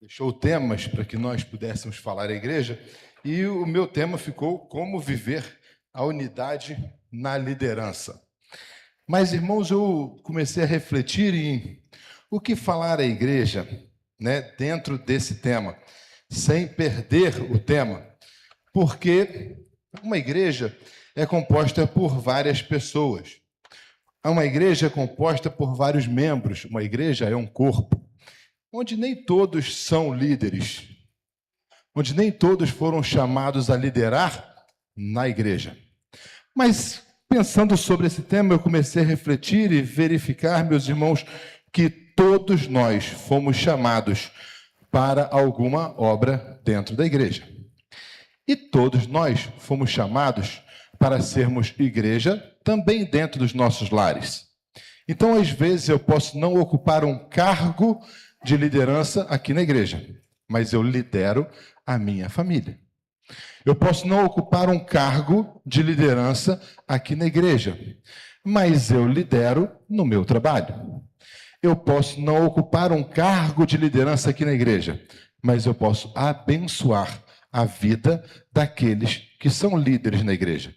deixou temas para que nós pudéssemos falar à igreja, e o meu tema ficou como viver a unidade na liderança. Mas, irmãos, eu comecei a refletir em o que falar à igreja, dentro desse tema, sem perder o tema, porque uma igreja é composta por várias pessoas. Uma igreja é composta por vários membros. Uma igreja é um corpo, onde nem todos são líderes, onde nem todos foram chamados a liderar na igreja. Mas, pensando sobre esse tema, eu comecei a refletir e verificar, meus irmãos, que todos nós fomos chamados para alguma obra dentro da igreja. E todos nós fomos chamados para sermos igreja também dentro dos nossos lares. Então, às vezes, eu posso não ocupar um cargo de liderança aqui na igreja, mas eu lidero a minha família. Eu posso não ocupar um cargo de liderança aqui na igreja, mas eu lidero no meu trabalho. Eu posso não ocupar um cargo de liderança aqui na igreja, mas eu posso abençoar a vida daqueles que são líderes na igreja.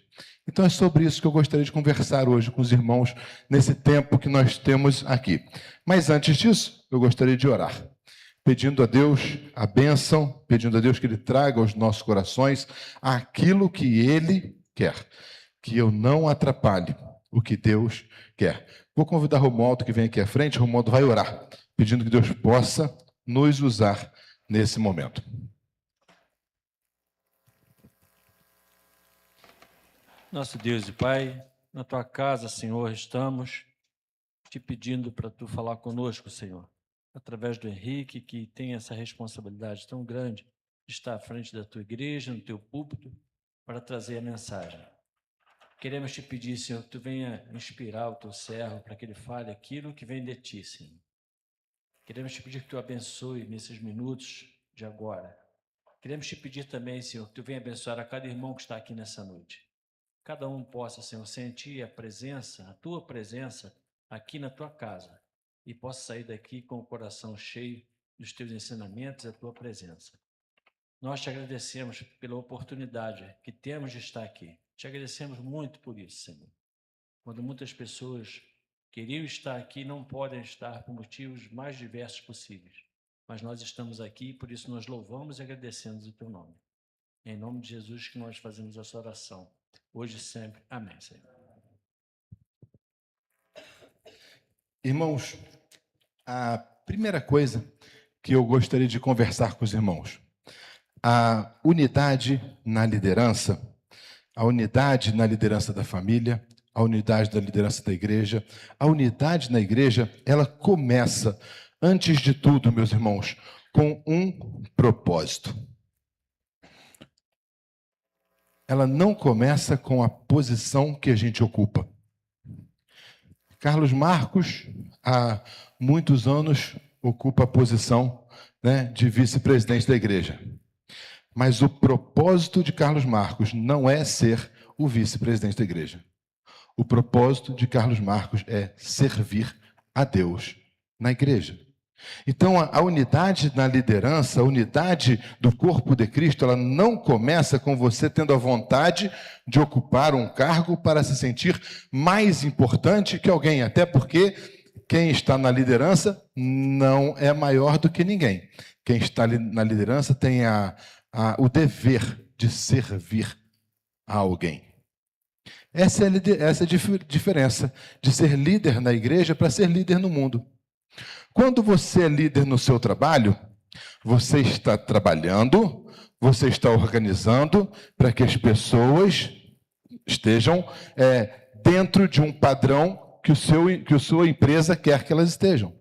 Então é sobre isso que eu gostaria de conversar hoje com os irmãos nesse tempo que nós temos aqui. Mas antes disso, eu gostaria de orar, pedindo a Deus a bênção, pedindo a Deus que Ele traga aos nossos corações aquilo que Ele quer, que eu não atrapalhe o que Deus quer. Vou convidar Romualdo que vem aqui à frente. Romualdo vai orar, pedindo que Deus possa nos usar nesse momento. Nosso Deus e Pai, na Tua casa, Senhor, estamos te pedindo para Tu falar conosco, Senhor, através do Henrique, que tem essa responsabilidade tão grande de estar à frente da Tua igreja, no Teu púlpito, para trazer a mensagem. Queremos te pedir, Senhor, que Tu venha inspirar o Teu servo para que ele fale aquilo que vem de Ti, Senhor. Queremos te pedir que Tu abençoe nesses minutos de agora. Queremos te pedir também, Senhor, que Tu venha abençoar a cada irmão que está aqui nessa noite. Cada um possa, Senhor, sentir a presença, a Tua presença aqui na Tua casa e possa sair daqui com o coração cheio dos Teus ensinamentos e a Tua presença. Nós te agradecemos pela oportunidade que temos de estar aqui. Te agradecemos muito por isso, Senhor. Quando muitas pessoas queriam estar aqui, não podem estar por motivos mais diversos possíveis. Mas nós estamos aqui, por isso nós louvamos e agradecemos o Teu nome. É em nome de Jesus que nós fazemos essa oração. Hoje e sempre. Amém, Senhor. Irmãos, a primeira coisa que eu gostaria de conversar com os irmãos, a unidade na liderança, a unidade na liderança da família, a unidade da liderança da igreja, a unidade na igreja, ela começa, antes de tudo, meus irmãos, com um propósito. Ela não começa com a posição que a gente ocupa. Carlos Marcos, há muitos anos, ocupa a posição, de vice-presidente da igreja. Mas o propósito de Carlos Marcos não é ser o vice-presidente da igreja. O propósito de Carlos Marcos é servir a Deus na igreja. Então, a unidade na liderança, a unidade do corpo de Cristo, ela não começa com você tendo a vontade de ocupar um cargo para se sentir mais importante que alguém, até porque quem está na liderança não é maior do que ninguém. Quem está na liderança tem o dever de servir a alguém. Essa é a diferença de ser líder na igreja para ser líder no mundo. Quando você é líder no seu trabalho, você está trabalhando, você está organizando para que as pessoas estejam dentro de um padrão que a sua empresa quer que elas estejam.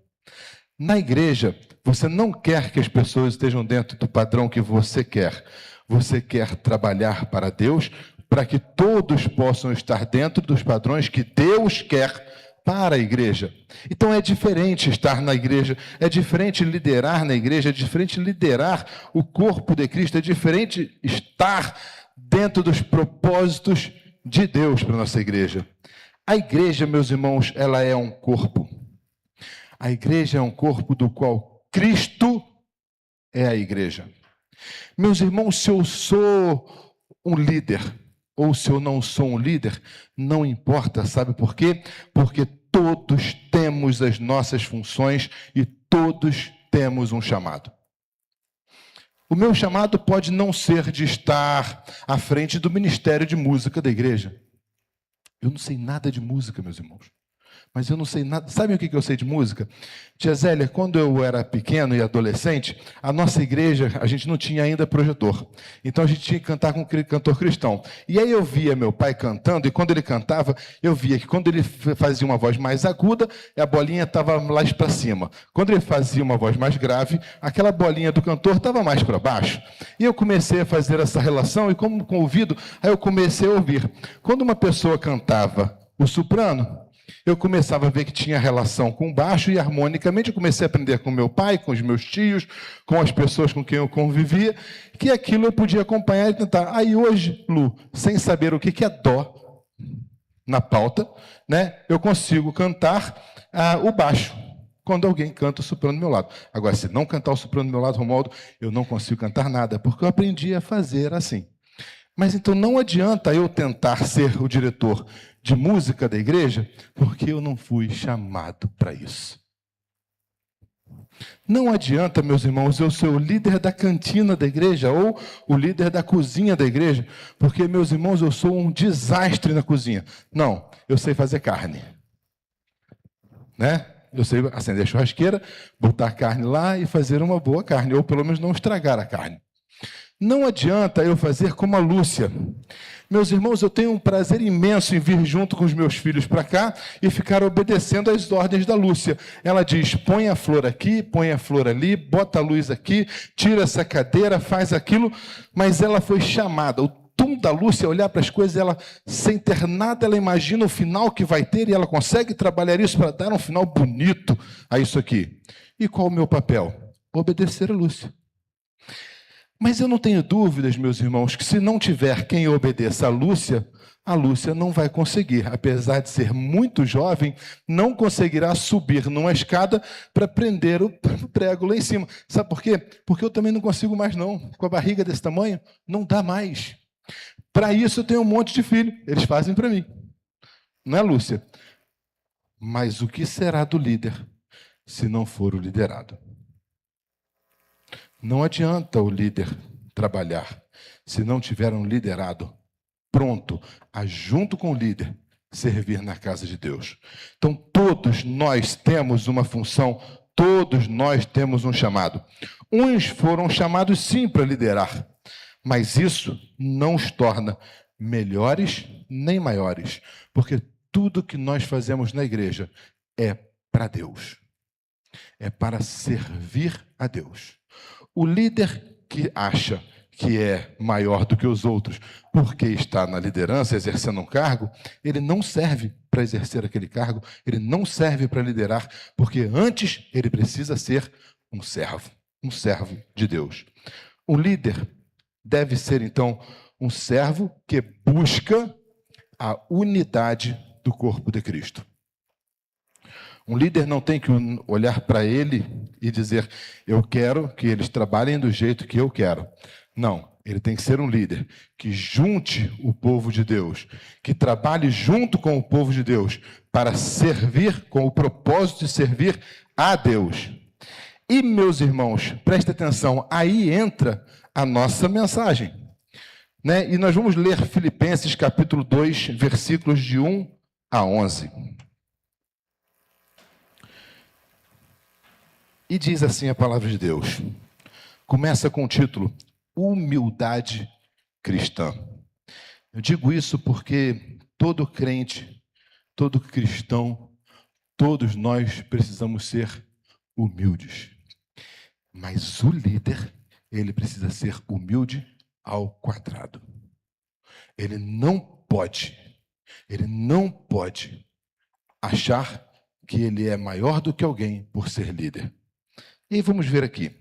Na igreja, você não quer que as pessoas estejam dentro do padrão que você quer. Você quer trabalhar para Deus, para que todos possam estar dentro dos padrões que Deus quer para a igreja. Então é diferente estar na igreja, é diferente liderar na igreja, é diferente liderar o corpo de Cristo, é diferente estar dentro dos propósitos de Deus para a nossa igreja. A igreja, meus irmãos, ela é um corpo. A igreja é um corpo do qual Cristo é a igreja. Meus irmãos, se eu sou um líder ou se eu não sou um líder, não importa, sabe por quê? Porque todos temos as nossas funções e todos temos um chamado. O meu chamado pode não ser de estar à frente do ministério de música da igreja. Eu não sei nada de música, meus irmãos. Mas eu não sei nada. Sabe o que eu sei de música? Tia Zélia, quando eu era pequeno e adolescente, a nossa igreja, a gente não tinha ainda projetor. Então a gente tinha que cantar com um cantor cristão. E aí eu via meu pai cantando, e quando ele cantava, eu via que quando ele fazia uma voz mais aguda, a bolinha estava lá para cima. Quando ele fazia uma voz mais grave, aquela bolinha do cantor estava mais para baixo. E eu comecei a fazer essa relação, e como com o ouvido, aí eu comecei a ouvir. Quando uma pessoa cantava o soprano, eu começava a ver que tinha relação com o baixo e harmonicamente eu comecei a aprender com meu pai, com os meus tios, com as pessoas com quem eu convivia, que aquilo eu podia acompanhar e tentar. Aí hoje, Lu, sem saber o que é dó na pauta, né, eu consigo cantar o baixo quando alguém canta o soprano do meu lado. Agora, se não cantar o soprano do meu lado, Romualdo, eu não consigo cantar nada, porque eu aprendi a fazer assim. Mas então não adianta eu tentar ser o diretor de música da igreja, porque eu não fui chamado para isso. Não adianta, meus irmãos, eu ser o líder da cantina da igreja ou o líder da cozinha da igreja, porque, meus irmãos, eu sou um desastre na cozinha. Não, eu sei fazer carne. Né? Eu sei acender a churrasqueira, botar a carne lá e fazer uma boa carne, ou pelo menos não estragar a carne. Não adianta eu fazer como a Lúcia. Meus irmãos, eu tenho um prazer imenso em vir junto com os meus filhos para cá e ficar obedecendo às ordens da Lúcia. Ela diz, põe a flor aqui, põe a flor ali, bota a luz aqui, tira essa cadeira, faz aquilo, mas ela foi chamada. O tum da Lúcia é olhar para as coisas, ela, sem ter nada, ela imagina o final que vai ter e ela consegue trabalhar isso para dar um final bonito a isso aqui. E qual o meu papel? Obedecer a Lúcia. Mas eu não tenho dúvidas, meus irmãos, que se não tiver quem obedeça a Lúcia não vai conseguir. Apesar de ser muito jovem, não conseguirá subir numa escada para prender o prego lá em cima. Sabe por quê? Porque eu também não consigo mais não. Com a barriga desse tamanho, não dá mais. Para isso eu tenho um monte de filho. Eles fazem para mim. Não é, Lúcia? Mas o que será do líder se não for o liderado? Não adianta o líder trabalhar se não tiver um liderado pronto a, junto com o líder, servir na casa de Deus. Então, todos nós temos uma função, todos nós temos um chamado. Uns foram chamados sim para liderar, mas isso não os torna melhores nem maiores, porque tudo que nós fazemos na igreja é para Deus, é para servir a Deus. O líder que acha que é maior do que os outros porque está na liderança, exercendo um cargo, ele não serve para exercer aquele cargo, ele não serve para liderar, porque antes ele precisa ser um servo de Deus. O líder deve ser, então, um servo que busca a unidade do corpo de Cristo. Um líder não tem que olhar para ele e dizer, eu quero que eles trabalhem do jeito que eu quero. Não, ele tem que ser um líder que junte o povo de Deus, que trabalhe junto com o povo de Deus para servir com o propósito de servir a Deus. E, meus irmãos, preste atenção, aí entra a nossa mensagem. Né? E nós vamos ler Filipenses capítulo 2, versículos de 1 a 11. E diz assim a palavra de Deus. Começa com o título, Humildade Cristã. Eu digo isso porque todo crente, todo cristão, todos nós precisamos ser humildes. Mas o líder, ele precisa ser humilde ao quadrado. Ele não pode achar que ele é maior do que alguém por ser líder. E vamos ver aqui.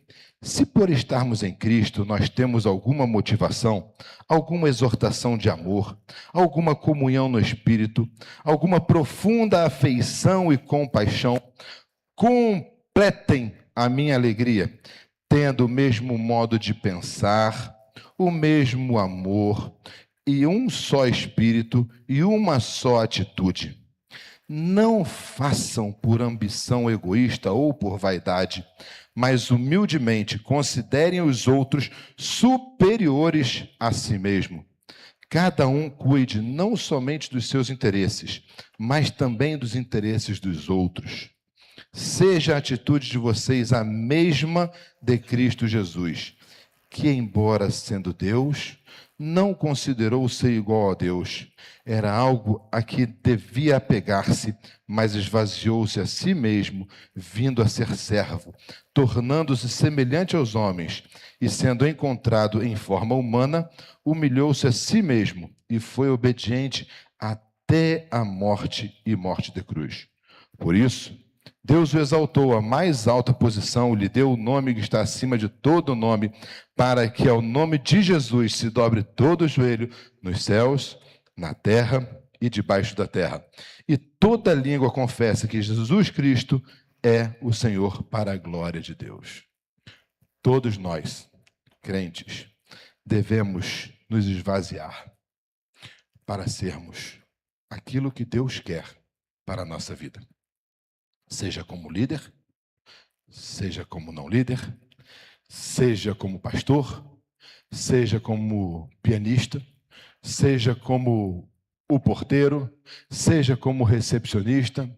Se por estarmos em Cristo nós temos alguma motivação, alguma exortação de amor, alguma comunhão no Espírito, alguma profunda afeição e compaixão, completem a minha alegria, tendo o mesmo modo de pensar, o mesmo amor, e um só espírito e uma só atitude. Não façam por ambição egoísta ou por vaidade, mas humildemente considerem os outros superiores a si mesmo. Cada um cuide não somente dos seus interesses, mas também dos interesses dos outros. Seja a atitude de vocês a mesma de Cristo Jesus, que, embora sendo Deus, não considerou ser igual a Deus. Era algo a que devia apegar-se, mas esvaziou-se a si mesmo, vindo a ser servo, tornando-se semelhante aos homens, e sendo encontrado em forma humana, humilhou-se a si mesmo e foi obediente até a morte e morte de cruz. Por isso, Deus o exaltou à mais alta posição, lhe deu o nome que está acima de todo nome, para que ao nome de Jesus se dobre todo o joelho nos céus, na terra e debaixo da terra. E toda língua confesse que Jesus Cristo é o Senhor, para a glória de Deus. Todos nós, crentes, devemos nos esvaziar para sermos aquilo que Deus quer para a nossa vida. Seja como líder, seja como não líder, seja como pastor, seja como pianista, seja como o porteiro, seja como recepcionista.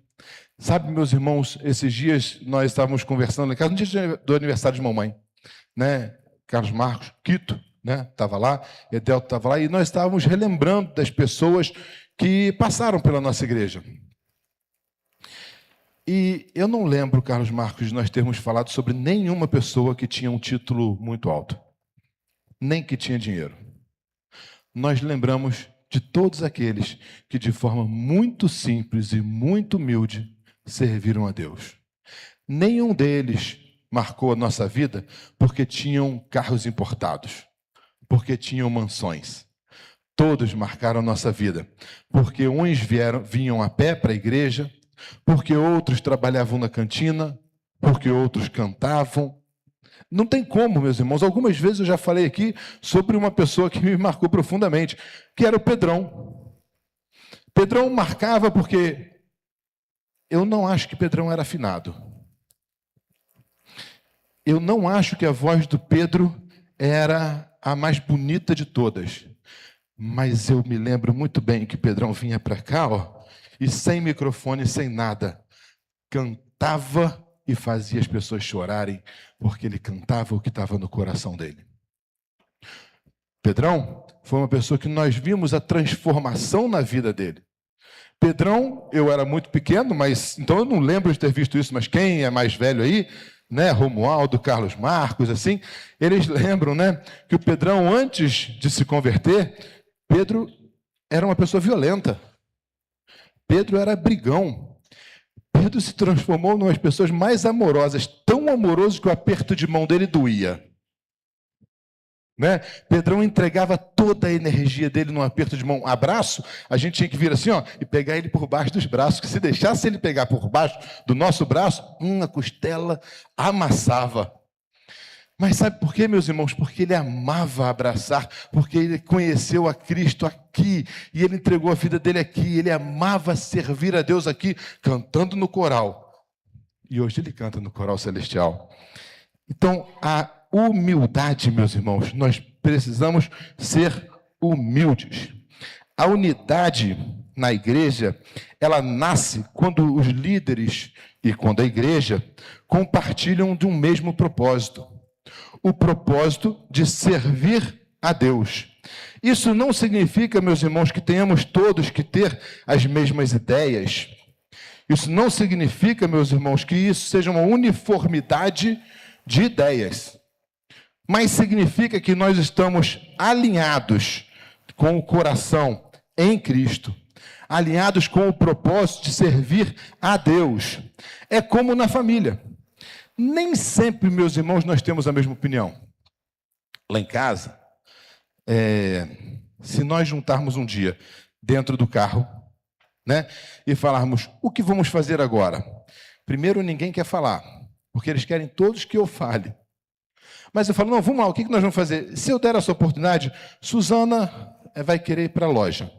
Sabe, meus irmãos, esses dias nós estávamos conversando em casa, no dia do aniversário de mamãe, né? Carlos Marcos, Quito, né? Estava lá, Edelto estava lá, e nós estávamos relembrando das pessoas que passaram pela nossa igreja. E eu não lembro, Carlos Marcos, de nós termos falado sobre nenhuma pessoa que tinha um título muito alto, nem que tinha dinheiro. Nós lembramos de todos aqueles que, de forma muito simples e muito humilde, serviram a Deus. Nenhum deles marcou a nossa vida porque tinham carros importados, porque tinham mansões. Todos marcaram a nossa vida, porque uns vinham a pé para a igreja, porque outros trabalhavam na cantina, porque outros cantavam. Não tem como, meus irmãos. Algumas vezes eu já falei aqui sobre uma pessoa que me marcou profundamente, que era o Pedrão. Pedrão marcava porque eu não acho que Pedrão era afinado. Eu não acho que a voz do Pedro era a mais bonita de todas. Mas eu me lembro muito bem que Pedrão vinha para cá, ó, e sem microfone, sem nada, cantava e fazia as pessoas chorarem, porque ele cantava o que estava no coração dele. Pedrão foi uma pessoa que nós vimos a transformação na vida dele. Pedrão, eu era muito pequeno, mas então eu não lembro de ter visto isso, mas quem é mais velho aí, né, Romualdo, Carlos Marcos, assim, eles lembram, né, que o Pedrão, antes de se converter, Pedro era uma pessoa violenta. Pedro era brigão. Pedro se transformou numa das pessoas mais amorosas, tão amoroso que o aperto de mão dele doía. Né? Pedrão entregava toda a energia dele num aperto de mão. Abraço, a gente tinha que vir assim, ó, e pegar ele por baixo dos braços, que se deixasse ele pegar por baixo do nosso braço, a costela amassava. Mas sabe por quê, meus irmãos? Porque ele amava abraçar, porque ele conheceu a Cristo aqui, e ele entregou a vida dele aqui, ele amava servir a Deus aqui, cantando no coral. E hoje ele canta no coral celestial. Então, a humildade, meus irmãos, nós precisamos ser humildes. A unidade na igreja, ela nasce quando os líderes e quando a igreja compartilham de um mesmo propósito. O propósito de servir a Deus. Isso não significa, meus irmãos, que tenhamos todos que ter as mesmas ideias. Isso não significa, meus irmãos, que isso seja uma uniformidade de ideias. Mas significa que nós estamos alinhados com o coração em Cristo, alinhados com o propósito de servir a Deus. É como na família. Nem sempre, meus irmãos, nós temos a mesma opinião. Lá em casa, se nós juntarmos um dia dentro do carro, né, e falarmos, o que vamos fazer agora? Primeiro, ninguém quer falar, porque eles querem todos que eu fale. Mas eu falo, não, vamos lá, o que nós vamos fazer? Se eu der essa oportunidade, Suzana vai querer ir para a loja.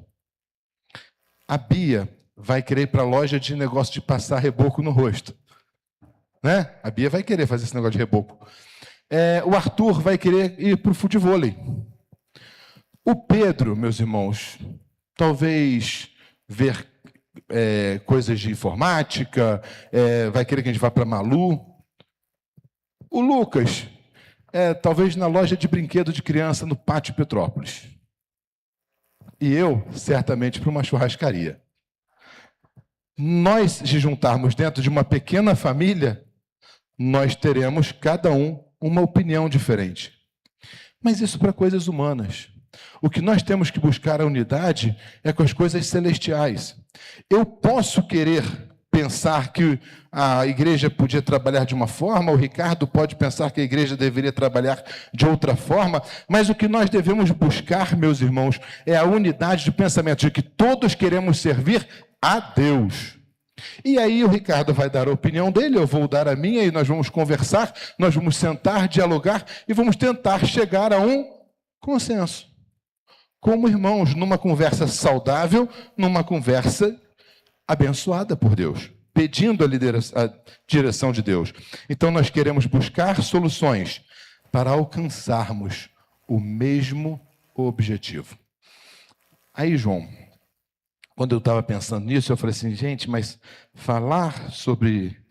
A Bia vai querer ir para a loja de negócio de passar reboco no rosto. Né? A Bia vai querer fazer esse negócio de reboco. O Arthur vai querer ir para o futevôlei. O Pedro, meus irmãos, talvez ver coisas de informática, vai querer que a gente vá para Malu. O Lucas, talvez na loja de brinquedo de criança no Pátio Petrópolis. E eu, certamente, para uma churrascaria. Nós, se juntarmos dentro de uma pequena família, nós teremos, cada um, uma opinião diferente. Mas isso para coisas humanas. O que nós temos que buscar a unidade é com as coisas celestiais. Eu posso querer pensar que a igreja podia trabalhar de uma forma, o Ricardo pode pensar que a igreja deveria trabalhar de outra forma, mas o que nós devemos buscar, meus irmãos, é a unidade de pensamento, de que todos queremos servir a Deus. E aí o Ricardo vai dar a opinião dele, eu vou dar a minha, e nós vamos conversar, nós vamos sentar, dialogar, e vamos tentar chegar a um consenso. Como irmãos, numa conversa saudável, numa conversa abençoada por Deus, pedindo a direção de Deus. Então nós queremos buscar soluções para alcançarmos o mesmo objetivo. Aí, João, quando eu estava pensando nisso, eu falei assim, gente, mas falar sobre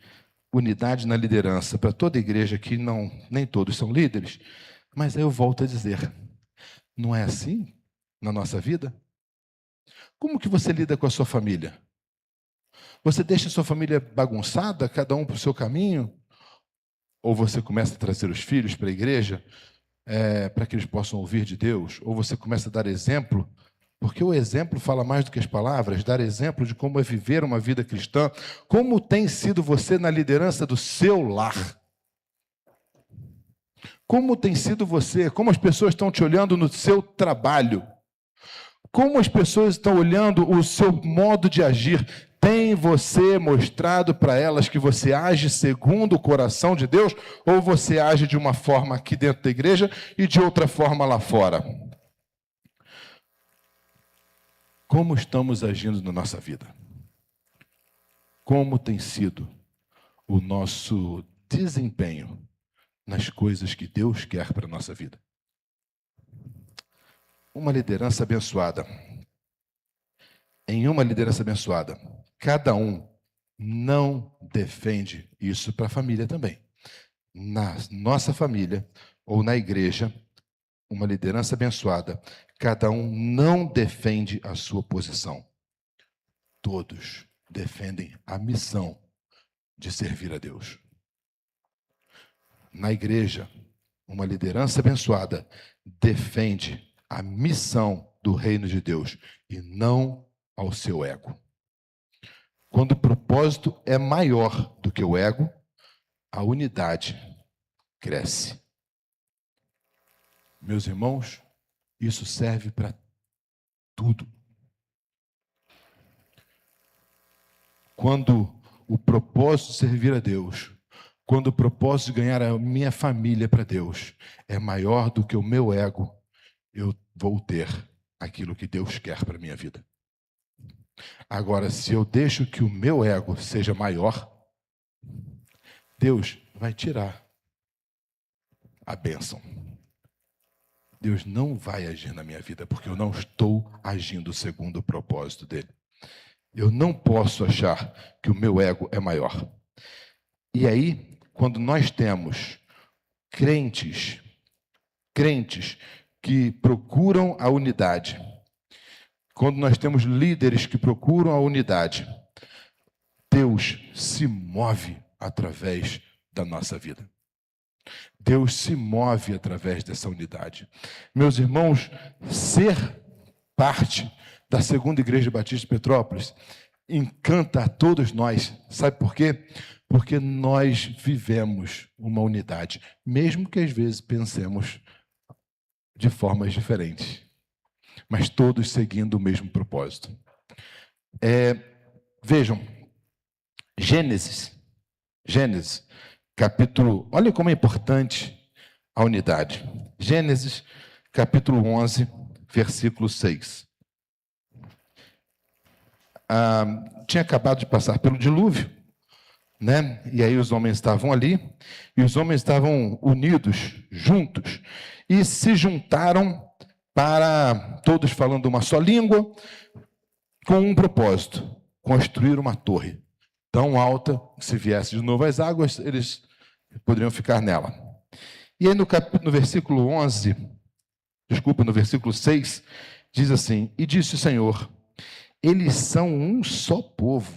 unidade na liderança para toda igreja que nem todos são líderes, mas aí eu volto a dizer, não é assim na nossa vida? Como que você lida com a sua família? Você deixa a sua família bagunçada, cada um para o seu caminho? Ou você começa a trazer os filhos para a igreja para que eles possam ouvir de Deus? Ou você começa a dar exemplo? Porque o exemplo fala mais do que as palavras, dar exemplo de como é viver uma vida cristã. Como tem sido você na liderança do seu lar? Como tem sido você? Como as pessoas estão te olhando no seu trabalho? Como as pessoas estão olhando o seu modo de agir? Tem você mostrado para elas que você age segundo o coração de Deus? Ou você age de uma forma aqui dentro da igreja e de outra forma lá fora? Como estamos agindo na nossa vida? Como tem sido o nosso desempenho nas coisas que Deus quer para a nossa vida? Uma liderança abençoada. Em uma liderança abençoada, cada um não defende isso para a família também. Na nossa família ou na igreja, uma liderança abençoada, cada um não defende a sua posição. Todos defendem a missão de servir a Deus. Na igreja, uma liderança abençoada defende a missão do reino de Deus e não ao seu ego. Quando o propósito é maior do que o ego, a unidade cresce. Meus irmãos, isso serve para tudo. Quando o propósito de servir a Deus, quando o propósito de ganhar a minha família para Deus é maior do que o meu ego, eu vou ter aquilo que Deus quer para a minha vida. Agora, se eu deixo que o meu ego seja maior, Deus vai tirar a bênção. Deus não vai agir na minha vida, porque eu não estou agindo segundo o propósito dele. Eu não posso achar que o meu ego é maior. E aí, quando nós temos crentes que procuram a unidade, quando nós temos líderes que procuram a unidade, Deus se move através da nossa vida. Deus se move através dessa unidade. Meus irmãos, ser parte da Segunda Igreja Batista de Petrópolis encanta a todos nós. Sabe por quê? Porque nós vivemos uma unidade, mesmo que às vezes pensemos de formas diferentes, mas todos seguindo o mesmo propósito. Vejam, Gênesis, capítulo... Olha como é importante a unidade. Gênesis, capítulo 11, versículo 6. Tinha acabado de passar pelo dilúvio, né? E aí os homens estavam ali, e os homens estavam unidos, juntos, e se juntaram para, todos falando uma só língua, com um propósito: construir uma torre tão alta que, se viesse de novo as águas, eles poderiam ficar nela. E aí no versículo 6, diz assim: e disse o Senhor, eles são um só povo,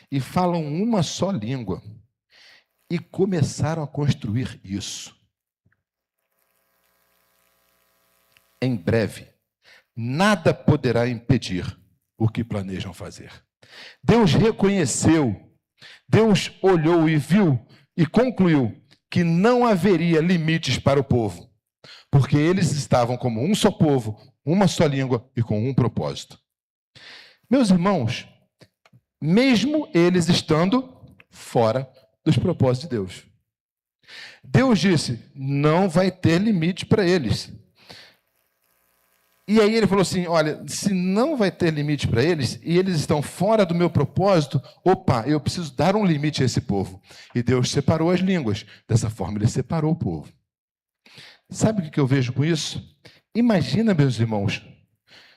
e falam uma só língua, e começaram a construir isso. Em breve, nada poderá impedir o que planejam fazer. Deus reconheceu, Deus olhou e viu e concluiu que não haveria limites para o povo, porque eles estavam como um só povo, uma só língua e com um propósito. Meus irmãos, mesmo eles estando fora dos propósitos de Deus, Deus disse: não vai ter limite para eles. E aí ele falou assim: olha, se não vai ter limite para eles, e eles estão fora do meu propósito, eu preciso dar um limite a esse povo. E Deus separou as línguas. Dessa forma, ele separou o povo. Sabe o que eu vejo com isso? Imagina, meus irmãos,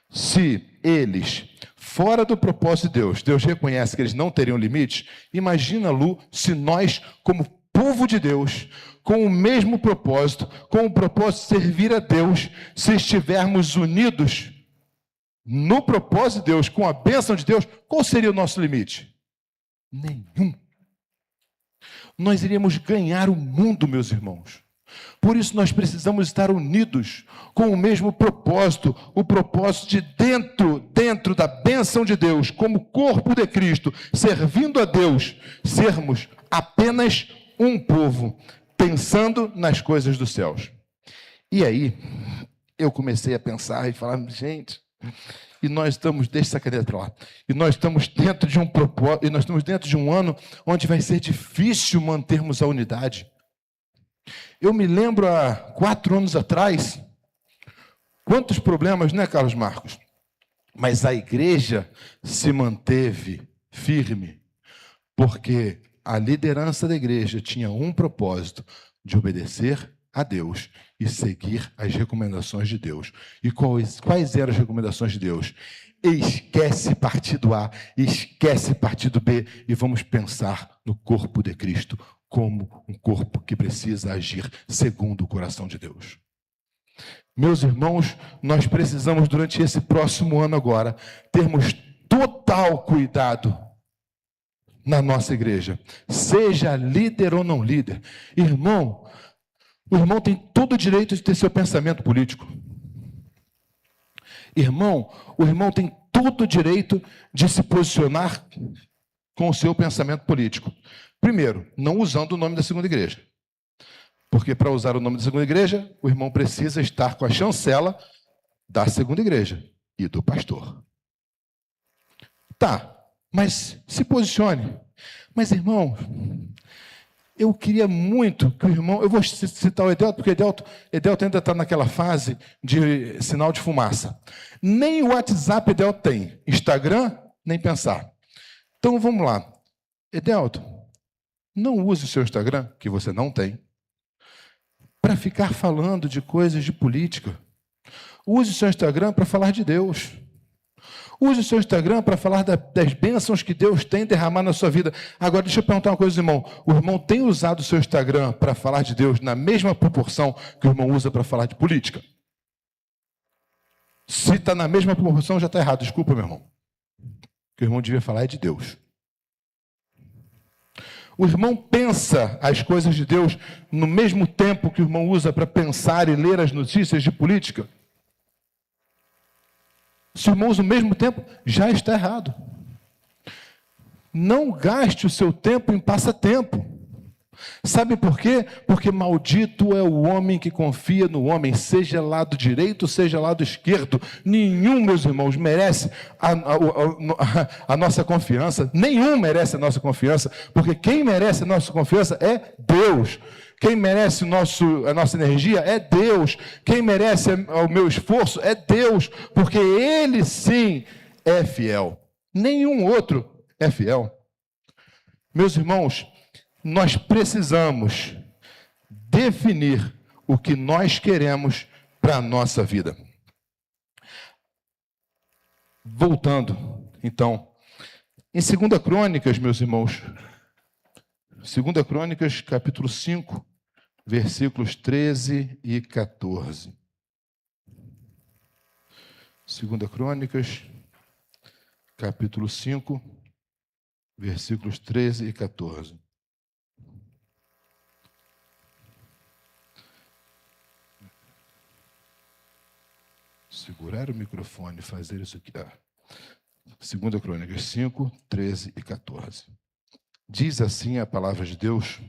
se eles, fora do propósito de Deus, Deus reconhece que eles não teriam limite. Imagina, Lu, se nós, como povo de Deus, com o mesmo propósito, com o propósito de servir a Deus, se estivermos unidos no propósito de Deus, com a bênção de Deus, qual seria o nosso limite? Nenhum. Nós iríamos ganhar o mundo, meus irmãos. Por isso nós precisamos estar unidos com o mesmo propósito, o propósito de dentro da bênção de Deus, como corpo de Cristo, servindo a Deus, sermos apenas um povo, pensando nas coisas dos céus. E aí, eu comecei a pensar e falar: gente, e nós estamos, deixa essa cadeira para lá, e nós estamos dentro de um propósito, e nós estamos dentro de um ano onde vai ser difícil mantermos a unidade. Eu me lembro há 4 anos atrás, quantos problemas, né, Carlos Marcos? Mas a igreja se manteve firme, porque a liderança da igreja tinha um propósito: de obedecer a Deus e seguir as recomendações de Deus. E quais eram as recomendações de Deus? Esquece partido A, esquece partido B, e vamos pensar no corpo de Cristo como um corpo que precisa agir segundo o coração de Deus. Meus irmãos, nós precisamos, durante esse próximo ano agora, termos total cuidado na nossa igreja, seja líder ou não líder. Irmão, o irmão tem todo o direito de ter seu pensamento político. Irmão, o irmão tem todo o direito de se posicionar com o seu pensamento político. Primeiro, não usando o nome da segunda igreja. Porque para usar o nome da segunda igreja, o irmão precisa estar com a chancela da segunda igreja e do pastor. Tá, mas se posicione. Mas, irmão, eu queria muito que o irmão... Eu vou citar o Edelto, porque Edelto ainda está naquela fase de sinal de fumaça. Nem o WhatsApp Edelto tem. Instagram, nem pensar. Então, vamos lá. Edelto, não use o seu Instagram, que você não tem, para ficar falando de coisas de política. Use o seu Instagram para falar de Deus. Use o seu Instagram para falar das bênçãos que Deus tem derramado na sua vida. Agora, deixa eu perguntar uma coisa, irmão. O irmão tem usado o seu Instagram para falar de Deus na mesma proporção que o irmão usa para falar de política? Se está na mesma proporção, já está errado. Desculpa, meu irmão. O que o irmão devia falar é de Deus. O irmão pensa as coisas de Deus no mesmo tempo que o irmão usa para pensar e ler as notícias de política? Se o irmão usa o mesmo tempo, já está errado. Não gaste o seu tempo em passatempo. Sabe por quê? Porque maldito é o homem que confia no homem, seja lado direito, seja lado esquerdo. Nenhum, meus irmãos, merece a nossa confiança. Nenhum merece a nossa confiança, porque quem merece a nossa confiança é Deus. Quem merece a nossa energia é Deus. Quem merece o meu esforço é Deus, porque Ele sim é fiel. Nenhum outro é fiel. Meus irmãos, nós precisamos definir o que nós queremos para a nossa vida. Voltando, então, em 2 Crônicas, meus irmãos, 2 Crônicas, capítulo 5, versículos 13 e 14. 2 Crônicas, capítulo 5, versículos 13 e 14. Segurar o microfone e fazer isso aqui. 2 Crônicas 5, 13 e 14. Diz assim a palavra de Deus.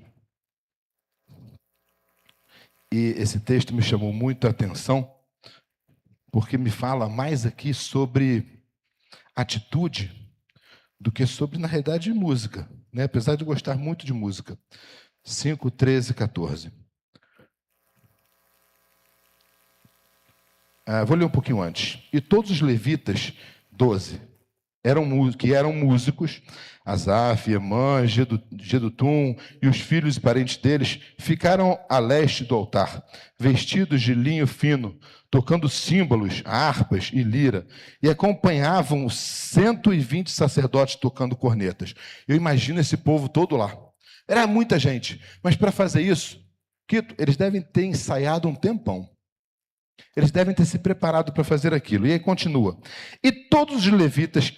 E esse texto me chamou muito a atenção, porque me fala mais aqui sobre atitude do que sobre, na realidade, música, né? Apesar de gostar muito de música. 5, 13 e 14. Vou ler um pouquinho antes. E todos os levitas, 12, que eram músicos, Asaf, Emã, Jedutum e os filhos e parentes deles, ficaram a leste do altar, vestidos de linho fino, tocando símbolos, harpas e lira, e acompanhavam os 120 sacerdotes tocando cornetas. Eu imagino esse povo todo lá. Era muita gente, mas para fazer isso, Quito, eles devem ter ensaiado um tempão. Eles devem ter se preparado para fazer aquilo. E aí continua. E todos os levitas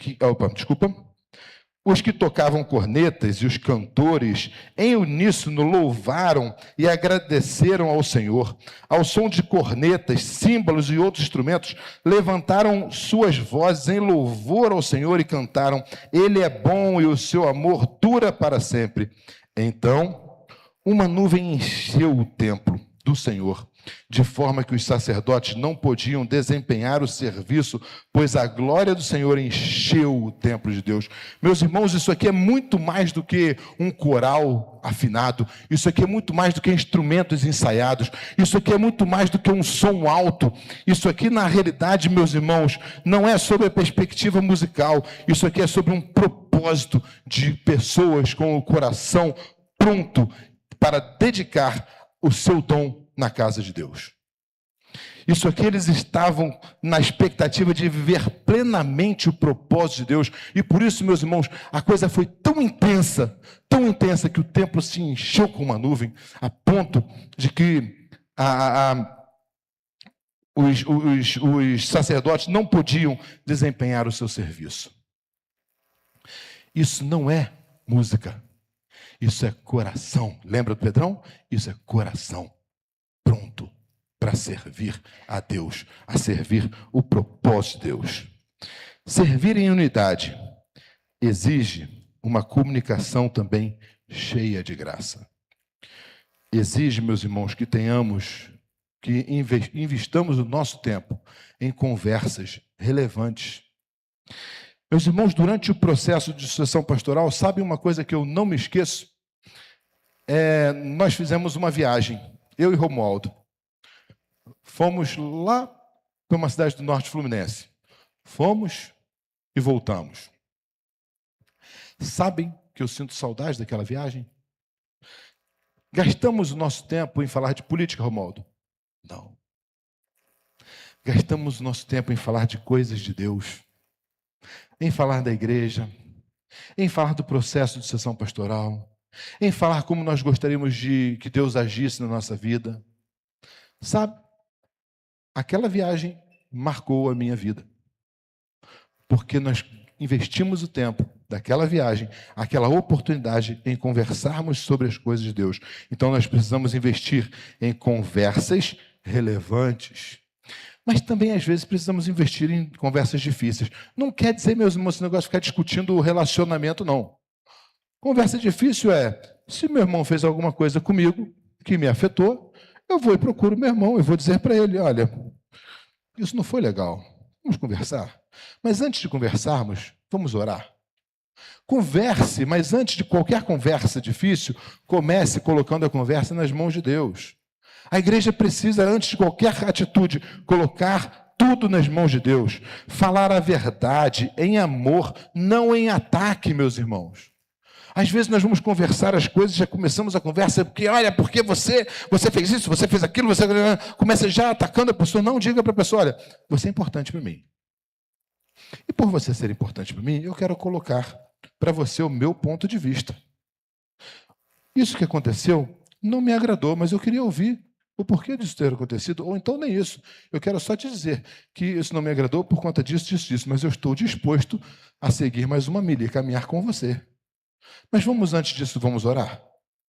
os que tocavam cornetas e os cantores, em uníssono louvaram e agradeceram ao Senhor. Ao som de cornetas, símbolos e outros instrumentos, levantaram suas vozes em louvor ao Senhor e cantaram: Ele é bom e o seu amor dura para sempre. Então, uma nuvem encheu o templo do Senhor, de forma que os sacerdotes não podiam desempenhar o serviço, pois a glória do Senhor encheu o templo de Deus. Meus irmãos, isso aqui é muito mais do que um coral afinado, isso aqui é muito mais do que instrumentos ensaiados, isso aqui é muito mais do que um som alto, isso aqui, na realidade, meus irmãos, não é sobre a perspectiva musical, isso aqui é sobre um propósito de pessoas com o coração pronto para dedicar o seu dom na casa de Deus. Isso aqui, eles estavam na expectativa de viver plenamente o propósito de Deus. E por isso, meus irmãos, a coisa foi tão intensa que o templo se encheu com uma nuvem, a ponto de que os sacerdotes não podiam desempenhar o seu serviço. Isso não é música. Isso é coração. Lembra do Pedrão? Isso é coração pronto para servir a Deus, a servir o propósito de Deus. Servir em unidade exige uma comunicação também cheia de graça. Exige, meus irmãos, que investamos o nosso tempo em conversas relevantes. Meus irmãos, durante o processo de sucessão pastoral, sabe uma coisa que eu não me esqueço? Nós fizemos uma viagem, eu e Romualdo. Fomos lá para uma cidade do norte fluminense. Fomos e voltamos. Sabem que eu sinto saudade daquela viagem? Gastamos o nosso tempo em falar de política, Romualdo? Não. Gastamos o nosso tempo em falar de coisas de Deus, em falar da igreja, em falar do processo de sucessão pastoral, em falar como nós gostaríamos de que Deus agisse na nossa vida. Sabe, aquela viagem marcou a minha vida, porque nós investimos o tempo daquela viagem, aquela oportunidade em conversarmos sobre as coisas de Deus. Então nós precisamos investir em conversas relevantes, mas também, às vezes, precisamos investir em conversas difíceis. Não quer dizer, meus irmãos, esse negócio de ficar discutindo o relacionamento, não. Conversa difícil se meu irmão fez alguma coisa comigo que me afetou, eu vou e procuro meu irmão, eu vou dizer para ele: olha, isso não foi legal, vamos conversar. Mas antes de conversarmos, vamos orar. Converse, mas antes de qualquer conversa difícil, comece colocando a conversa nas mãos de Deus. A igreja precisa, antes de qualquer atitude, colocar tudo nas mãos de Deus. Falar a verdade em amor, não em ataque, meus irmãos. Às vezes nós vamos conversar as coisas, já começamos a conversa, porque olha, porque você fez isso, você fez aquilo, você começa já atacando a pessoa. Não diga para a pessoa, olha, você é importante para mim. E por você ser importante para mim, eu quero colocar para você o meu ponto de vista. Isso que aconteceu não me agradou, mas eu queria ouvir o porquê disso ter acontecido, ou então nem isso. Eu quero só te dizer que isso não me agradou por conta disso, mas eu estou disposto a seguir mais uma milha e caminhar com você. Mas antes disso, vamos orar?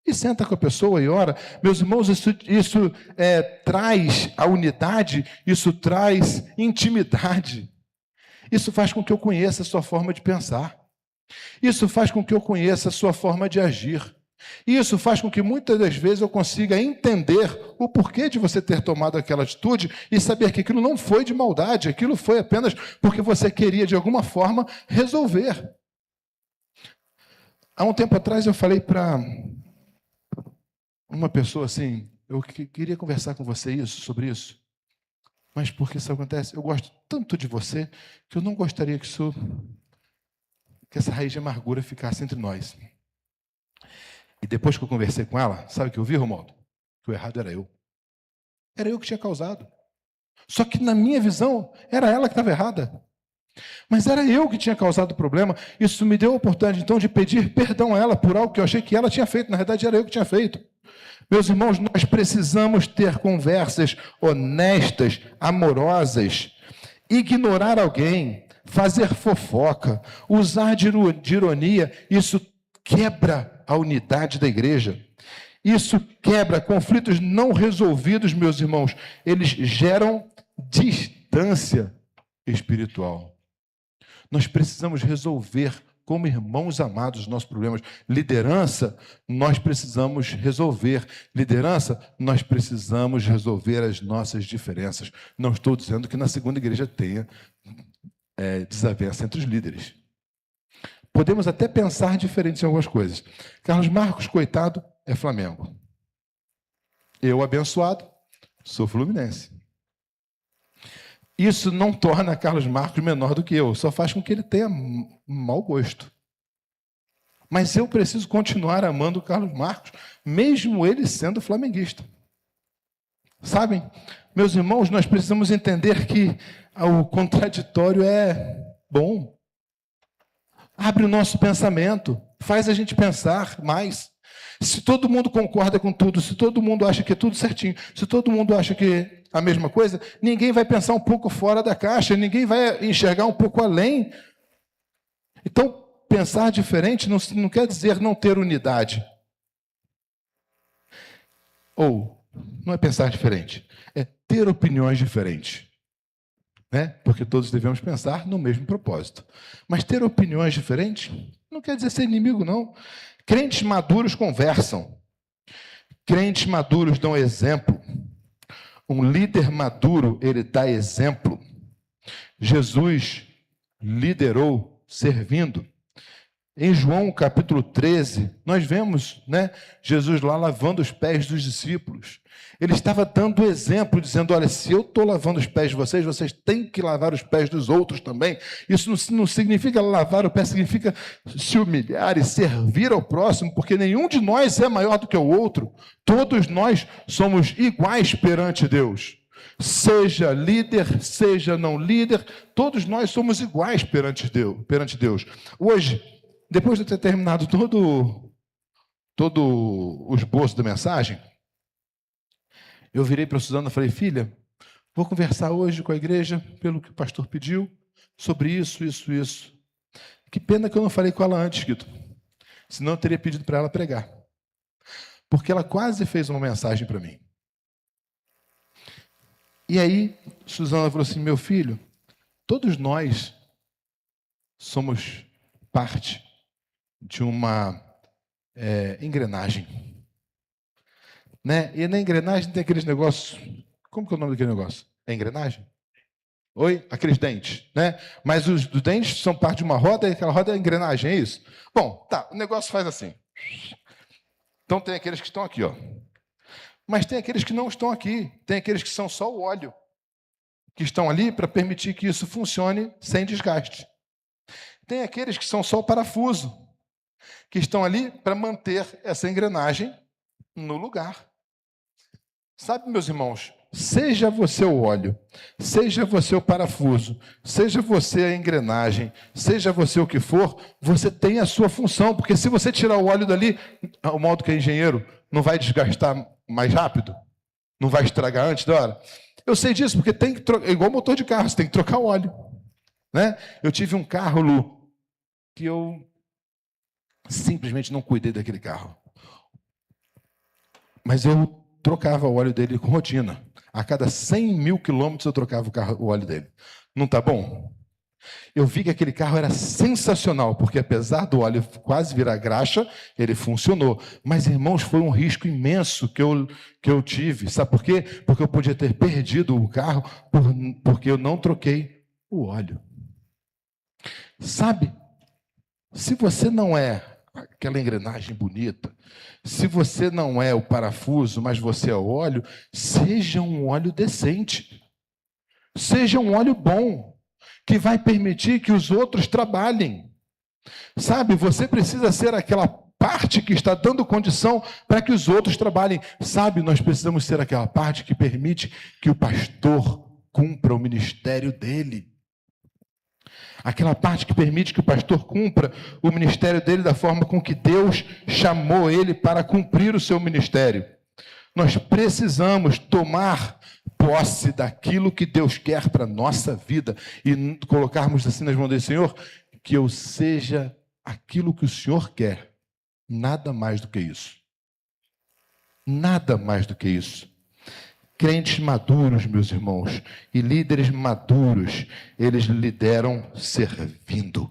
E senta com a pessoa e ora. Meus irmãos, isso traz a unidade, isso traz intimidade. Isso faz com que eu conheça a sua forma de pensar. Isso faz com que eu conheça a sua forma de agir. Isso faz com que muitas das vezes eu consiga entender o porquê de você ter tomado aquela atitude e saber que aquilo não foi de maldade, aquilo foi apenas porque você queria, de alguma forma, resolver. Há um tempo atrás eu falei para uma pessoa assim, eu queria conversar com você sobre isso, mas por que isso acontece? Eu gosto tanto de você que eu não gostaria que essa raiz de amargura ficasse entre nós. E depois que eu conversei com ela, sabe o que eu vi, Romualdo? Que o errado era eu. Era eu que tinha causado. Só que na minha visão, era ela que estava errada. Mas era eu que tinha causado o problema. Isso me deu a oportunidade, então, de pedir perdão a ela por algo que eu achei que ela tinha feito. Na verdade, era eu que tinha feito. Meus irmãos, nós precisamos ter conversas honestas, amorosas. Ignorar alguém, fazer fofoca, usar de ironia, isso quebra a unidade da igreja. Isso quebra conflitos não resolvidos, meus irmãos. Eles geram distância espiritual. Nós precisamos resolver como irmãos amados os nossos problemas. Liderança, nós precisamos resolver. Liderança, nós precisamos resolver as nossas diferenças. Não estou dizendo que na segunda igreja tenha desavença entre os líderes. Podemos até pensar diferente em algumas coisas. Carlos Marcos, coitado, é Flamengo. Eu, abençoado, sou fluminense. Isso não torna Carlos Marcos menor do que eu, só faz com que ele tenha mau gosto. Mas eu preciso continuar amando o Carlos Marcos, mesmo ele sendo flamenguista. Sabem, meus irmãos, nós precisamos entender que o contraditório é bom. Abre o nosso pensamento, faz a gente pensar mais. Se todo mundo concorda com tudo, se todo mundo acha que é tudo certinho, se todo mundo acha que é a mesma coisa, ninguém vai pensar um pouco fora da caixa, ninguém vai enxergar um pouco além. Então, pensar diferente não quer dizer não ter unidade. Ou, não é pensar diferente, é ter opiniões diferentes. Né? Porque todos devemos pensar no mesmo propósito. Mas ter opiniões diferentes não quer dizer ser inimigo, não. Crentes maduros conversam. Crentes maduros dão exemplo. Um líder maduro, ele dá exemplo. Jesus liderou servindo. Em João capítulo 13, nós vemos, Jesus lá lavando os pés dos discípulos. Ele estava dando exemplo, dizendo, olha, se eu estou lavando os pés de vocês, vocês têm que lavar os pés dos outros também. Isso não significa lavar o pé, significa se humilhar e servir ao próximo, porque nenhum de nós é maior do que o outro. Todos nós somos iguais perante Deus. Seja líder, seja não líder, todos nós somos iguais perante Deus. Hoje, depois de eu ter terminado todo o esboço da mensagem, eu virei para a Suzana e falei, filha, vou conversar hoje com a igreja, pelo que o pastor pediu, sobre isso. Que pena que eu não falei com ela antes, Guido. Senão eu teria pedido para ela pregar. Porque ela quase fez uma mensagem para mim. E aí, Suzana falou assim, meu filho, todos nós somos parte de uma engrenagem. Né? E na engrenagem tem aqueles negócios... Como que é o nome daquele negócio? É engrenagem? Oi? Aqueles dentes, né? Mas os dentes são parte de uma roda e aquela roda é a engrenagem, é isso? Bom, tá, o negócio faz assim. Então tem aqueles que estão aqui, ó. Mas tem aqueles que não estão aqui. Tem aqueles que são só o óleo, que estão ali para permitir que isso funcione sem desgaste. Tem aqueles que são só o parafuso, que estão ali para manter essa engrenagem no lugar. Sabe, meus irmãos, seja você o óleo, seja você o parafuso, seja você a engrenagem, seja você o que for, você tem a sua função, porque se você tirar o óleo dali, o modo que é engenheiro, não vai desgastar mais rápido? Não vai estragar antes da hora? Eu sei disso, porque tem que trocar, igual motor de carro, você tem que trocar o óleo, né? Eu tive um carro, Lu, que eu simplesmente não cuidei daquele carro. Mas eu trocava o óleo dele com rotina. A cada 100 mil quilômetros eu trocava o óleo dele. Não está bom? Eu vi que aquele carro era sensacional, porque apesar do óleo quase virar graxa, ele funcionou. Mas, irmãos, foi um risco imenso que eu tive. Sabe por quê? Porque eu podia ter perdido o carro porque eu não troquei o óleo. Sabe, se você não é aquela engrenagem bonita, se você não é o parafuso, mas você é o óleo, seja um óleo decente. Seja um óleo bom, que vai permitir que os outros trabalhem. Sabe, você precisa ser aquela parte que está dando condição para que os outros trabalhem. Sabe, nós precisamos ser aquela parte que permite que o pastor cumpra o ministério dele. Aquela parte que permite que o pastor cumpra o ministério dele da forma com que Deus chamou ele para cumprir o seu ministério. Nós precisamos tomar posse daquilo que Deus quer para a nossa vida e colocarmos assim nas mãos do Senhor, que eu seja aquilo que o Senhor quer, nada mais do que isso. Nada mais do que isso. Crentes maduros, meus irmãos, e líderes maduros, eles lideram servindo.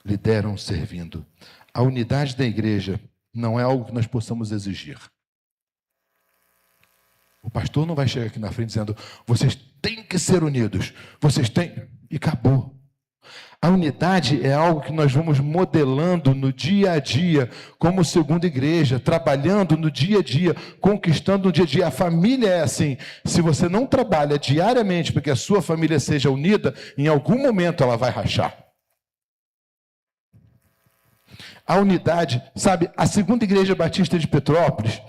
Lideram servindo. A unidade da igreja não é algo que nós possamos exigir. O pastor não vai chegar aqui na frente dizendo, vocês têm que ser unidos, vocês têm... E acabou. A unidade é algo que nós vamos modelando no dia a dia, como segunda igreja, trabalhando no dia a dia, conquistando no dia a dia. A família é assim. Se você não trabalha diariamente para que a sua família seja unida, em algum momento ela vai rachar. A unidade, sabe, a segunda igreja batista de Petrópolis,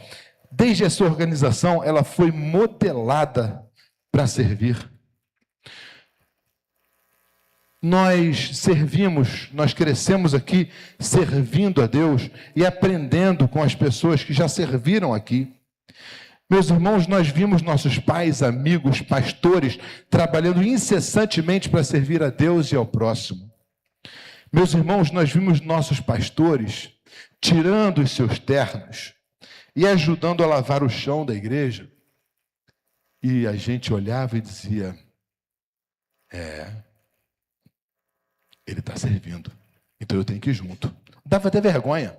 desde a sua organização, ela foi modelada para servir. Nós servimos, nós crescemos aqui servindo a Deus e aprendendo com as pessoas que já serviram aqui. Meus irmãos, nós vimos nossos pais, amigos, pastores, trabalhando incessantemente para servir a Deus e ao próximo. Meus irmãos, nós vimos nossos pastores tirando os seus ternos e ajudando a lavar o chão da igreja. E a gente olhava e dizia, ele está servindo, então eu tenho que ir junto. Dava até vergonha.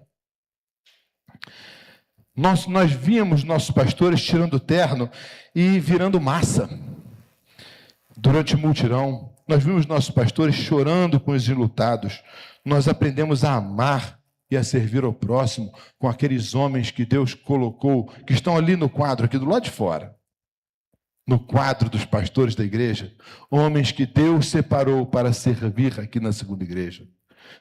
Nós víamos nossos pastores tirando terno e virando massa durante o mutirão. Nós vimos nossos pastores chorando com os enlutados. Nós aprendemos a amar e a servir ao próximo com aqueles homens que Deus colocou, que estão ali no quadro, aqui do lado de fora. No quadro dos pastores da igreja, homens que Deus separou para servir aqui na segunda igreja,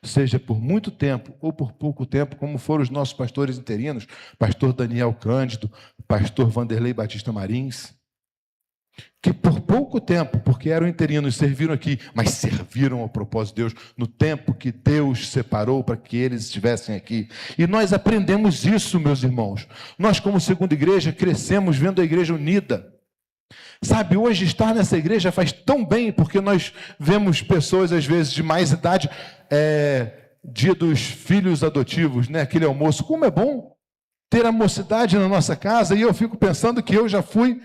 seja por muito tempo ou por pouco tempo, como foram os nossos pastores interinos, pastor Daniel Cândido, pastor Vanderlei Batista Marins, que por pouco tempo, porque eram interinos, serviram aqui, mas serviram ao propósito de Deus, no tempo que Deus separou para que eles estivessem aqui. E nós aprendemos isso, meus irmãos. Nós, como segunda igreja, crescemos vendo a igreja unida. Sabe, hoje estar nessa igreja faz tão bem, porque nós vemos pessoas, às vezes, de mais idade, dia dos filhos adotivos, né? Aquele almoço. Como é bom ter a mocidade na nossa casa, e eu fico pensando que eu já fui,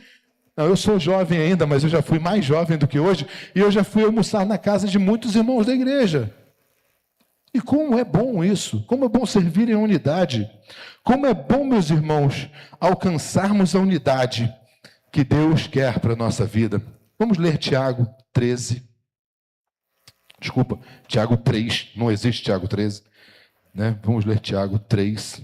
não, eu sou jovem ainda, mas eu já fui mais jovem do que hoje, e eu já fui almoçar na casa de muitos irmãos da igreja. E como é bom isso, como é bom servir em unidade, como é bom, meus irmãos, alcançarmos a unidade que Deus quer para a nossa vida. Vamos ler Tiago 13. Desculpa, Tiago 3. Não existe Tiago 13. Né? Vamos ler Tiago 3.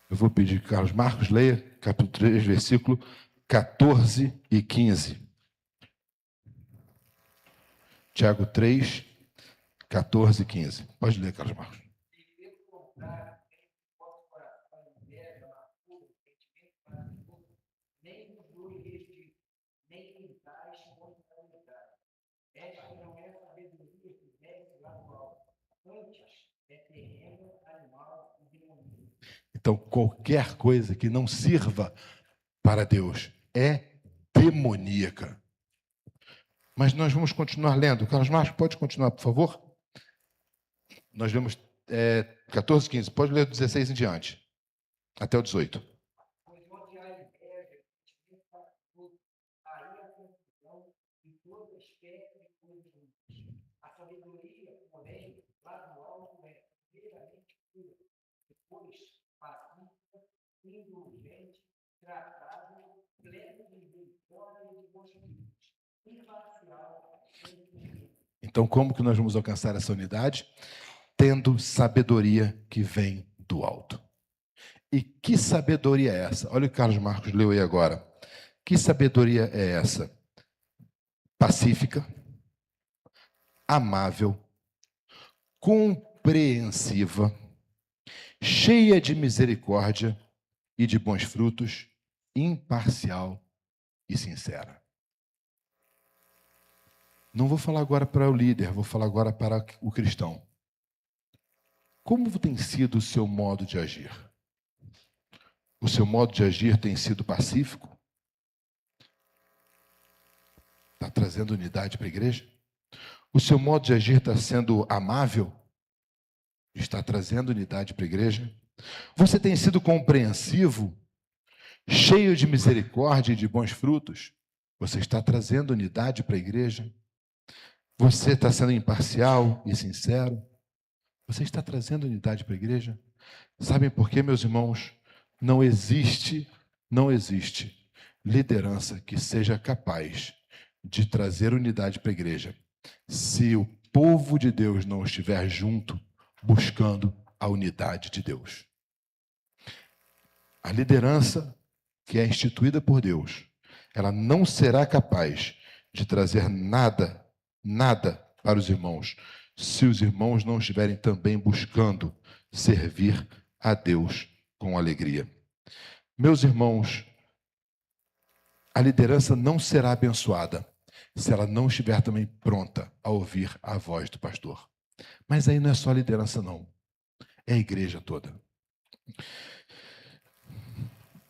Eu vou pedir que Carlos Marcos leia, capítulo 3, versículo 14 e 15. Tiago 3, 14 e 15. Pode ler, Carlos Marcos. Então, qualquer coisa que não sirva para Deus é demoníaca. Mas nós vamos continuar lendo. Carlos Marcos, pode continuar, por favor? Nós lemos 14, 15. Pode ler do 16 em diante, até o 18. Então, como que nós vamos alcançar essa unidade? Tendo sabedoria que vem do alto. E que sabedoria é essa? Olha o que Carlos Marcos leu aí agora. Que sabedoria é essa? Pacífica, amável, compreensiva, cheia de misericórdia e de bons frutos, imparcial e sincera. Não vou falar agora para o líder, vou falar agora para o cristão. Como tem sido o seu modo de agir? O seu modo de agir tem sido pacífico? Está trazendo unidade para a igreja? O seu modo de agir está sendo amável? Está trazendo unidade para a igreja? Você tem sido compreensivo? Cheio de misericórdia e de bons frutos? Você está trazendo unidade para a igreja? Você está sendo imparcial e sincero? Você está trazendo unidade para a igreja? Sabem por quê, meus irmãos? Não existe liderança que seja capaz de trazer unidade para a igreja se o povo de Deus não estiver junto, buscando a unidade de Deus. A liderança que é instituída por Deus, ela não será capaz de trazer nada para os irmãos, se os irmãos não estiverem também buscando servir a Deus com alegria. Meus irmãos, a liderança não será abençoada se ela não estiver também pronta a ouvir a voz do pastor. Mas aí não é só a liderança, não. É a igreja toda.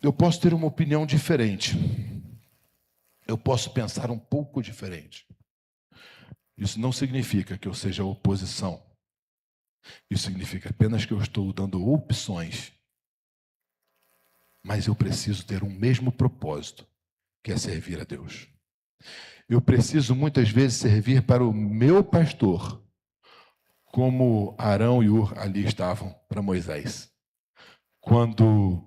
Eu posso ter uma opinião diferente. Eu posso pensar um pouco diferente. Isso não significa que eu seja oposição. Isso significa apenas que eu estou dando opções. Mas eu preciso ter um mesmo propósito, que é servir a Deus. Eu preciso muitas vezes servir para o meu pastor, como Arão e Ur ali estavam para Moisés. Quando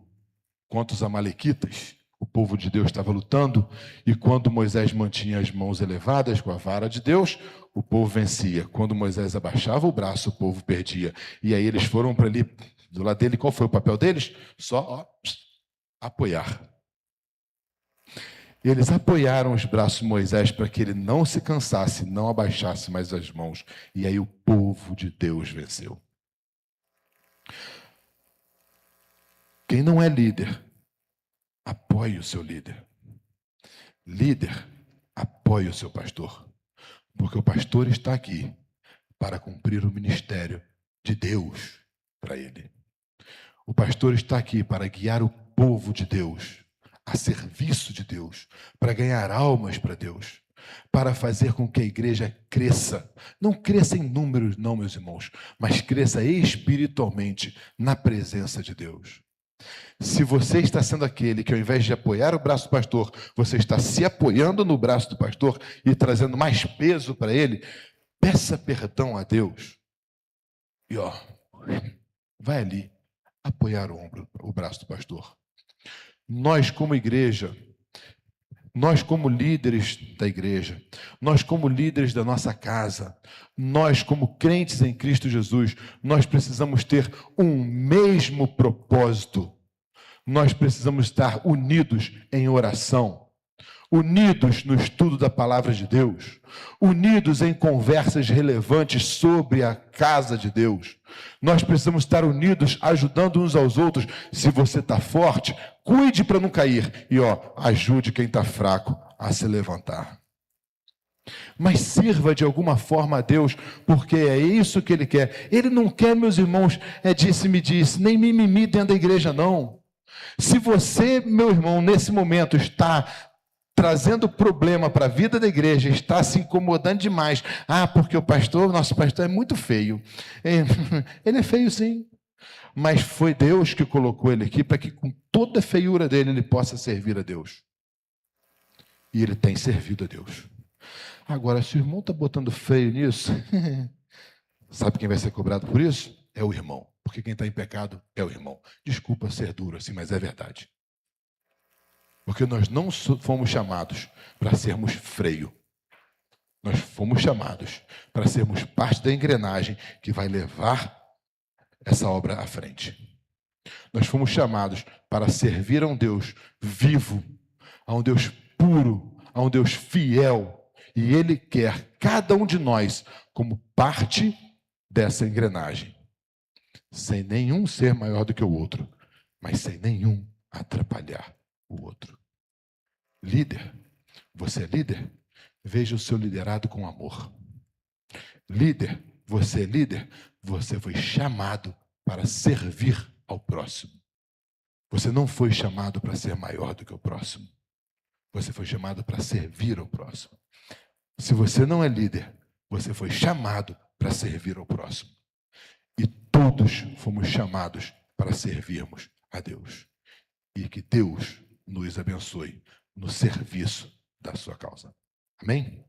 contra os amalequitas, o povo de Deus estava lutando, e quando Moisés mantinha as mãos elevadas com a vara de Deus, o povo vencia. Quando Moisés abaixava o braço, o povo perdia. E aí eles foram para ali, do lado dele, qual foi o papel deles? Só apoiar. Eles apoiaram os braços de Moisés para que ele não se cansasse, não abaixasse mais as mãos. E aí o povo de Deus venceu. Quem não é líder, apoie o seu líder. Líder, apoie o seu pastor. Porque o pastor está aqui para cumprir o ministério de Deus para ele. O pastor está aqui para guiar o povo de Deus a serviço de Deus, para ganhar almas para Deus, para fazer com que a igreja cresça. Não cresça em números, não, meus irmãos, mas cresça espiritualmente na presença de Deus. Se você está sendo aquele que, ao invés de apoiar o braço do pastor, você está se apoiando no braço do pastor e trazendo mais peso para ele, peça perdão a Deus. E vai ali apoiar o braço do pastor. Nós, como igreja, nós, como líderes da igreja, nós, como líderes da nossa casa, nós, como crentes em Cristo Jesus, nós precisamos ter um mesmo propósito. Nós precisamos estar unidos em oração, unidos no estudo da palavra de Deus, unidos em conversas relevantes sobre a casa de Deus. Nós precisamos estar unidos, ajudando uns aos outros. Se você está forte, cuide para não cair e ajude quem está fraco a se levantar. Mas sirva de alguma forma a Deus, porque é isso que Ele quer. Ele não quer, meus irmãos, disse-me-disse, nem mimimi dentro da igreja, não. Se você, meu irmão, nesse momento está trazendo problema para a vida da igreja, está se incomodando demais. Porque nosso pastor é muito feio. Ele é feio sim, mas foi Deus que colocou ele aqui para que com toda a feiura dele ele possa servir a Deus. E ele tem servido a Deus. Agora, se o irmão está botando feio nisso, sabe quem vai ser cobrado por isso? É o irmão, porque quem está em pecado é o irmão. Desculpa ser duro assim, mas é verdade. Porque nós não fomos chamados para sermos freio. Nós fomos chamados para sermos parte da engrenagem que vai levar essa obra à frente. Nós fomos chamados para servir a um Deus vivo, a um Deus puro, a um Deus fiel. E Ele quer cada um de nós como parte dessa engrenagem. Sem nenhum ser maior do que o outro, mas sem nenhum atrapalhar o outro. Líder, você é líder? Veja o seu liderado com amor. Líder, você é líder? Você foi chamado para servir ao próximo. Você não foi chamado para ser maior do que o próximo. Você foi chamado para servir ao próximo. Se você não é líder, você foi chamado para servir ao próximo. E todos fomos chamados para servirmos a Deus. E que Deus nos abençoe no serviço da sua causa. Amém?